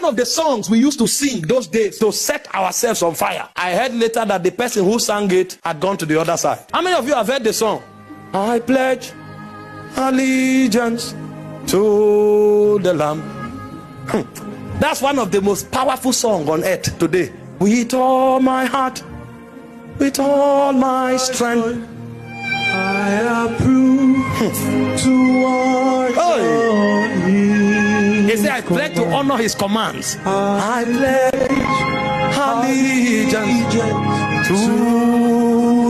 one of the songs we used to sing those days to set ourselves on fire. I heard later that the person who sang it had gone to the other side. How many of you have heard the song? I pledge allegiance to the Lamb. That's one of the most powerful songs on earth today. With all my heart, with all my strength, I approve to honor Him. He said, I pledge to honor His commands. I pledge allegiance to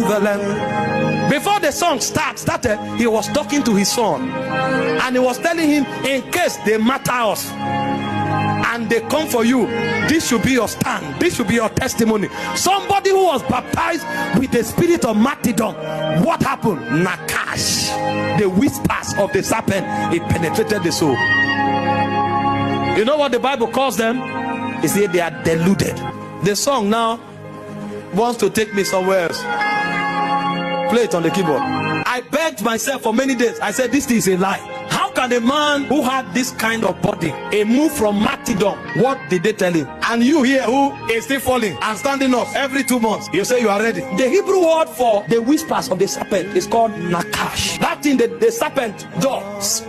the Lamb. Before the song started, he was talking to his son, and he was telling him, in case they matter us and they come for you, this should be your stand, this should be your testimony. Somebody who was baptized with the spirit of martyrdom, what happened? Nakash, the whispers of the serpent, it penetrated the soul. You know what the Bible calls them? It said they are deluded. The song now wants to take me somewhere else. Play it on the keyboard. I begged myself for many days. I said, this is a lie. How can a man who had this kind of body, a move from martyrdom, what did they tell him? And you here who is still falling and standing up every 2 months, you say you are ready. The Hebrew word for the whispers of the serpent is called nakash. That thing, the serpent does.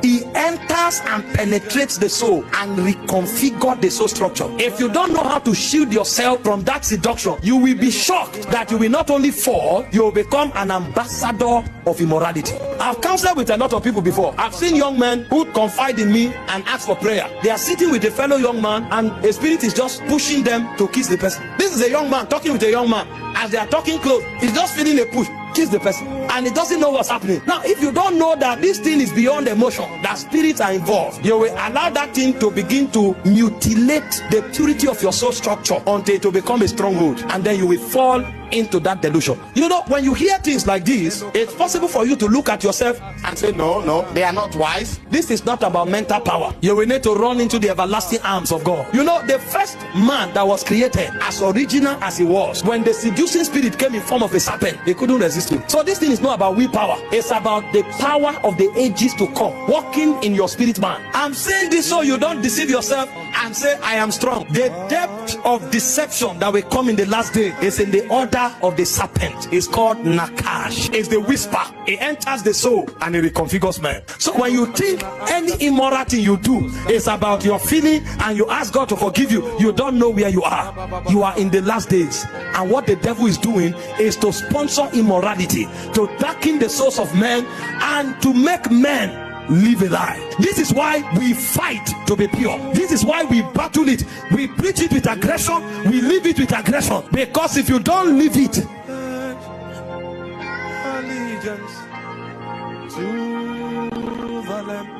He enters and penetrates the soul and reconfigures the soul structure. If you don't know how to shield yourself from that seduction, you will be shocked that you will not only fall, you will become an ambassador of immorality. I've counseled with a lot of people before. I've seen young men who confide in me and ask for prayer. They are sitting with a fellow young man and a spirit is just pushing them to kiss the person. This is a young man talking with a young man. As they are talking close, he's just feeling a push. Kiss the person, and he doesn't know what's happening. Now, if you don't know that this thing is beyond emotion, that spirits are involved, you will allow that thing to begin to mutilate the purity of your soul structure until it will become a stronghold, and then you will fall into that delusion. You know, when you hear things like this, it's possible for you to look at yourself and say, no, they are not wise. This is not about mental power. You will need to run into the everlasting arms of God. You know, the first man that was created, as original as he was, when the seducing spirit came in form of a serpent, he couldn't resist him. So this thing is not about willpower. It's about the power of the ages to come, walking in your spirit man. I'm saying this so you don't deceive yourself and say, I am strong. The depth of deception that will come in the last day is in the order of the serpent. Is called nakash. It's the whisper. It enters the soul and it reconfigures man. So when you think any immoral thing you do is about your feeling and you ask God to forgive you, you don't know where you are. You are in the last days, and what the devil is doing is to sponsor immorality, to darken the souls of men, and to make men live a lie. This is why we fight to be pure. This is why we battle it. We preach it with aggression. We live it with aggression. Because if you don't live it, allegiance to the Lamb.